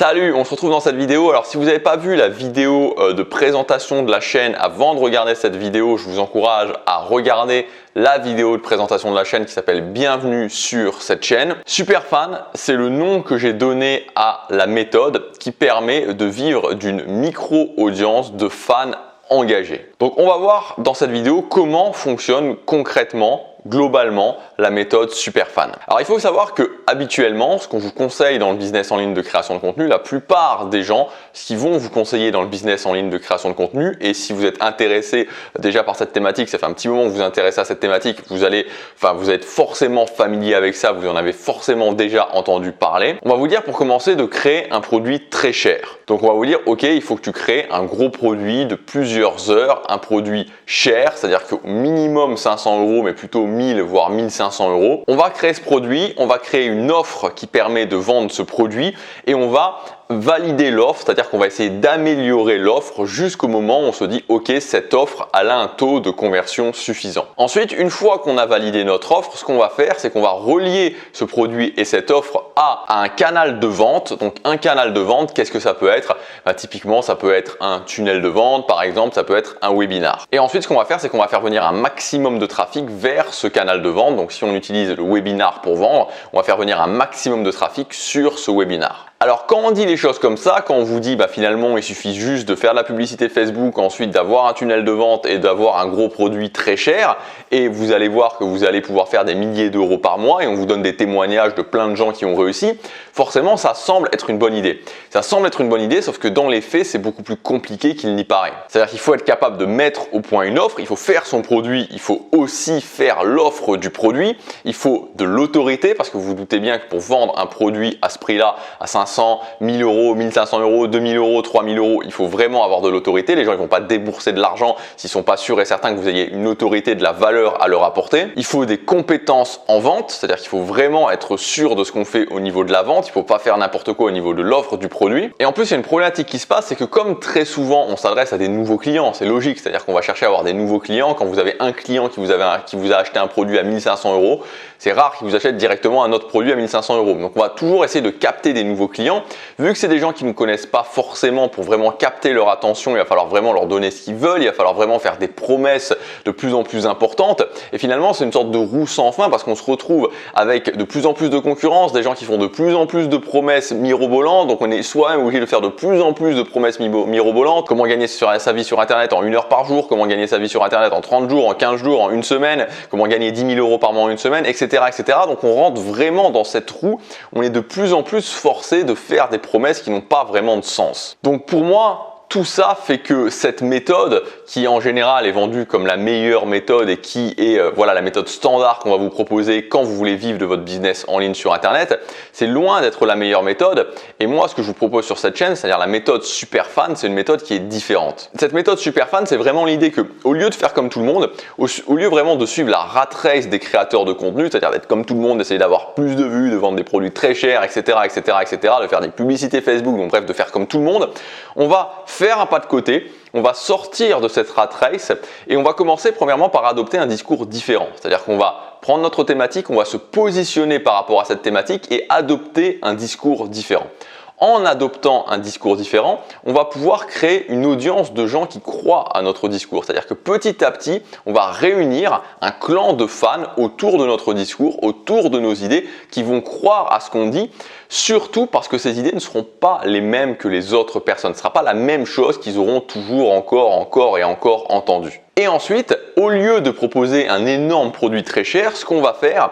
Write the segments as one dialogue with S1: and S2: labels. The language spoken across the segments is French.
S1: Salut, on se retrouve dans cette vidéo. Alors si vous n'avez pas vu la vidéo de présentation de la chaîne avant de regarder cette vidéo, je vous encourage à regarder la vidéo de présentation de la chaîne qui s'appelle Bienvenue sur cette chaîne. Superfan, c'est le nom que j'ai donné à la méthode qui permet de vivre d'une micro-audience de fans engagés. Donc on va voir dans cette vidéo comment fonctionne concrètement globalement la méthode Superfan. Alors il faut savoir que habituellement, ce qu'on vous conseille dans le business en ligne de création de contenu, la plupart des gens, ce qu'ils vont vous conseiller dans le business en ligne de création de contenu, et si vous êtes intéressé déjà par cette thématique, ça fait un petit moment que vous vous intéressez à cette thématique, vous êtes forcément familier avec ça, vous en avez forcément déjà entendu parler. On va vous dire pour commencer de créer un produit très cher. Donc on va vous dire, ok, il faut que tu crées un gros produit de plusieurs heures, un produit cher, c'est-à-dire qu'au minimum 500 €, mais plutôt 1000 voire 1500 €. On va créer ce produit, on va créer une offre qui permet de vendre ce produit et on va valider l'offre, c'est-à-dire qu'on va essayer d'améliorer l'offre jusqu'au moment où on se dit ok, cette offre elle a un taux de conversion suffisant. Ensuite, une fois qu'on a validé notre offre, ce qu'on va faire, c'est qu'on va relier ce produit et cette offre à un canal de vente. Donc un canal de vente, qu'est-ce que ça peut être? Typiquement, ça peut être un tunnel de vente, par exemple, ça peut être un webinar. Et ensuite, ce qu'on va faire, c'est qu'on va faire venir un maximum de trafic vers ce canal de vente. Donc si on utilise le webinar pour vendre, on va faire venir un maximum de trafic sur ce webinar. Alors quand on dit les choses comme ça, quand on vous dit finalement il suffit juste de faire de la publicité Facebook, ensuite d'avoir un tunnel de vente et d'avoir un gros produit très cher, et vous allez voir que vous allez pouvoir faire des milliers d'euros par mois et on vous donne des témoignages de plein de gens qui ont réussi, forcément ça semble être une bonne idée. Ça semble être une bonne idée, sauf que dans les faits c'est beaucoup plus compliqué qu'il n'y paraît. C'est-à-dire qu'il faut être capable de mettre au point une offre, il faut faire son produit, il faut aussi faire l'offre du produit, il faut de l'autorité parce que vous vous doutez bien que pour vendre un produit à ce prix-là, à 500, 1000 €, 1500 €, 2000 €, 3000 €, il faut vraiment avoir de l'autorité. Les gens ne vont pas débourser de l'argent s'ils ne sont pas sûrs et certains que vous ayez une autorité, de la valeur à leur apporter. Il faut des compétences en vente, c'est-à-dire qu'il faut vraiment être sûr de ce qu'on fait au niveau de la vente. Il ne faut pas faire n'importe quoi au niveau de l'offre du produit. Et en plus, il y a une problématique qui se passe, c'est que comme très souvent on s'adresse à des nouveaux clients, c'est logique, c'est-à-dire qu'on va chercher à avoir des nouveaux clients. Quand vous avez un client qui vous a acheté un produit à 1500 €, c'est rare qu'il vous achète directement un autre produit à 1500 €. Donc on va toujours essayer de capter des nouveaux clients. Vu que c'est des gens qui ne connaissent pas forcément, pour vraiment capter leur attention, il va falloir vraiment leur donner ce qu'ils veulent, il va falloir vraiment faire des promesses de plus en plus importantes. Et finalement, c'est une sorte de roue sans fin parce qu'on se retrouve avec de plus en plus de concurrence, des gens qui font de plus en plus de promesses mirobolantes. Donc on est soit obligé de faire de plus en plus de promesses mirobolantes. Comment gagner sa vie sur Internet en 1 heure par jour, comment gagner sa vie sur Internet en 30 jours, en 15 jours, en une semaine, comment gagner 10 000 € par mois en une semaine, etc., etc. Donc on rentre vraiment dans cette roue, on est de plus en plus forcé de faire des promesses qui n'ont pas vraiment de sens. Donc pour moi, tout ça fait que cette méthode, qui en général est vendue comme la meilleure méthode et qui est la méthode standard qu'on va vous proposer quand vous voulez vivre de votre business en ligne sur Internet, c'est loin d'être la meilleure méthode. Et moi, ce que je vous propose sur cette chaîne, c'est-à-dire la méthode Superfan, c'est une méthode qui est différente. Cette méthode Superfan, c'est vraiment l'idée que, au lieu de faire comme tout le monde, au lieu vraiment de suivre la rat race des créateurs de contenu, c'est-à-dire d'être comme tout le monde, d'essayer d'avoir plus de vues, de vendre des produits très chers, etc., etc., etc., de faire des publicités Facebook, donc bref, de faire comme tout le monde, on va faire un pas de côté, on va sortir de cette rat race et on va commencer premièrement par adopter un discours différent. C'est-à-dire qu'on va prendre notre thématique, on va se positionner par rapport à cette thématique et adopter un discours différent. En adoptant un discours différent, on va pouvoir créer une audience de gens qui croient à notre discours. C'est-à-dire que petit à petit, on va réunir un clan de fans autour de notre discours, autour de nos idées, qui vont croire à ce qu'on dit, surtout parce que ces idées ne seront pas les mêmes que les autres personnes. Ce ne sera pas la même chose qu'ils auront toujours encore et encore entendu. Et ensuite, au lieu de proposer un énorme produit très cher, ce qu'on va faire,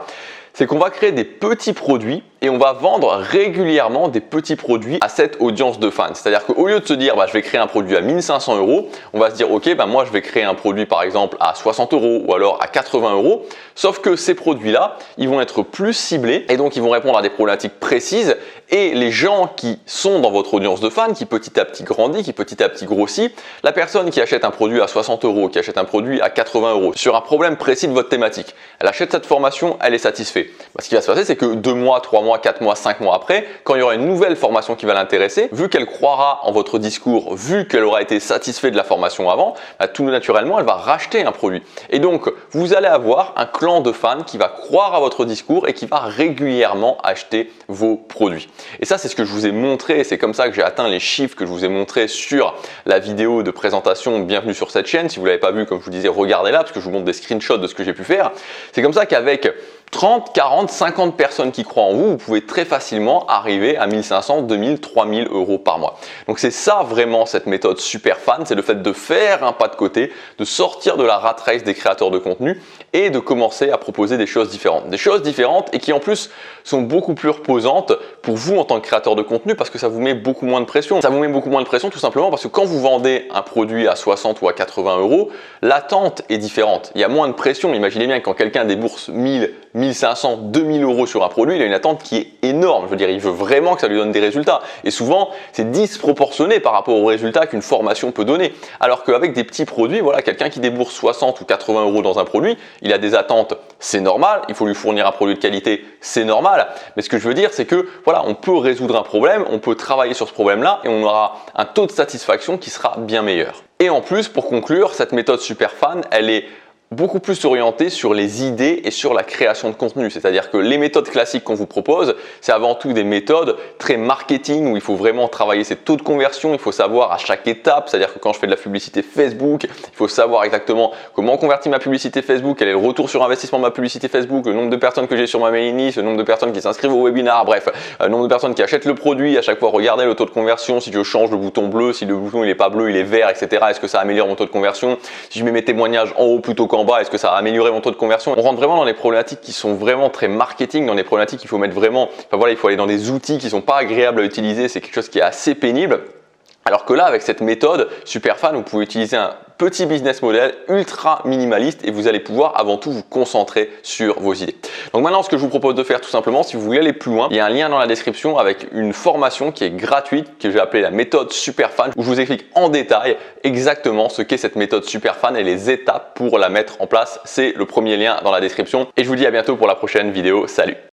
S1: c'est qu'on va créer des petits produits et on va vendre régulièrement des petits produits à cette audience de fans. C'est-à-dire qu'au lieu de se dire je vais créer un produit à 1500 €, on va se dire ok, moi je vais créer un produit par exemple à 60 € ou alors à 80 €. Sauf que ces produits-là, ils vont être plus ciblés et donc ils vont répondre à des problématiques précises. Et les gens qui sont dans votre audience de fans, qui petit à petit grandit, qui petit à petit grossit, la personne qui achète un produit à 60 €, qui achète un produit à 80 € sur un problème précis de votre thématique, elle achète cette formation, elle est satisfaite. Ce qui va se passer, c'est que 2 mois, 3 mois, 4 mois, 5 mois après, quand il y aura une nouvelle formation qui va l'intéresser, vu qu'elle croira en votre discours, vu qu'elle aura été satisfaite de la formation avant, tout naturellement, elle va racheter un produit. Et donc, vous allez avoir un clan de fans qui va croire à votre discours et qui va régulièrement acheter vos produits. Et ça, c'est ce que je vous ai montré, c'est comme ça que j'ai atteint les chiffres que je vous ai montré sur la vidéo de présentation Bienvenue sur cette chaîne. Si vous ne l'avez pas vu, comme je vous disais, regardez-la parce que je vous montre des screenshots de ce que j'ai pu faire. C'est comme ça qu'avec 30, 40, 50 personnes qui croient en vous, vous pouvez très facilement arriver à 1500, 2000, 3000 euros par mois. Donc c'est ça vraiment cette méthode super fan, c'est le fait de faire un pas de côté, de sortir de la rat race des créateurs de contenu et de commencer à proposer des choses différentes. Des choses différentes et qui en plus sont beaucoup plus reposantes pour vous en tant que créateur de contenu parce que ça vous met beaucoup moins de pression. Ça vous met beaucoup moins de pression tout simplement parce que quand vous vendez un produit à 60 ou à 80 euros, l'attente est différente. Il y a moins de pression. Imaginez bien que quand quelqu'un débourse 1000, 1500, 2000 euros sur un produit, il a une attente qui est énorme. Je veux dire, il veut vraiment que ça lui donne des résultats. Et souvent, c'est disproportionné par rapport aux résultats qu'une formation peut donner. Alors qu'avec des petits produits, voilà, quelqu'un qui débourse 60 ou 80 euros dans un produit, il a des attentes, c'est normal. Il faut lui fournir un produit de qualité, c'est normal. Mais ce que je veux dire, c'est que voilà, on peut résoudre un problème, on peut travailler sur ce problème-là et on aura un taux de satisfaction qui sera bien meilleur. Et en plus, pour conclure, cette méthode super fan, elle est beaucoup plus orienté sur les idées et sur la création de contenu. C'est-à-dire que les méthodes classiques qu'on vous propose, c'est avant tout des méthodes très marketing où il faut vraiment travailler ses taux de conversion, il faut savoir à chaque étape, c'est-à-dire que quand je fais de la publicité Facebook, il faut savoir exactement comment convertir ma publicité Facebook, quel est le retour sur investissement de ma publicité Facebook, le nombre de personnes que j'ai sur ma mailing list, le nombre de personnes qui s'inscrivent au webinar, bref, le nombre de personnes qui achètent le produit, à chaque fois regarder le taux de conversion, si je change le bouton bleu, si le bouton il n'est pas bleu, il est vert, etc. Est-ce que ça améliore mon taux de conversion? Si je mets mes témoignages en haut plutôt qu'en bas, est-ce que ça va améliorer mon taux de conversion? On rentre vraiment dans des problématiques qui sont vraiment très marketing, dans des problématiques qu'il faut mettre vraiment, enfin voilà, il faut aller dans des outils qui sont pas agréables à utiliser, c'est quelque chose qui est assez pénible. Alors que là, avec cette méthode super fan, vous pouvez utiliser un petit business model ultra minimaliste et vous allez pouvoir avant tout vous concentrer sur vos idées. Donc maintenant, ce que je vous propose de faire tout simplement, si vous voulez aller plus loin, il y a un lien dans la description avec une formation qui est gratuite, que j'ai appelée la méthode super fan, où je vous explique en détail exactement ce qu'est cette méthode super fan et les étapes pour la mettre en place. C'est le premier lien dans la description et je vous dis à bientôt pour la prochaine vidéo. Salut!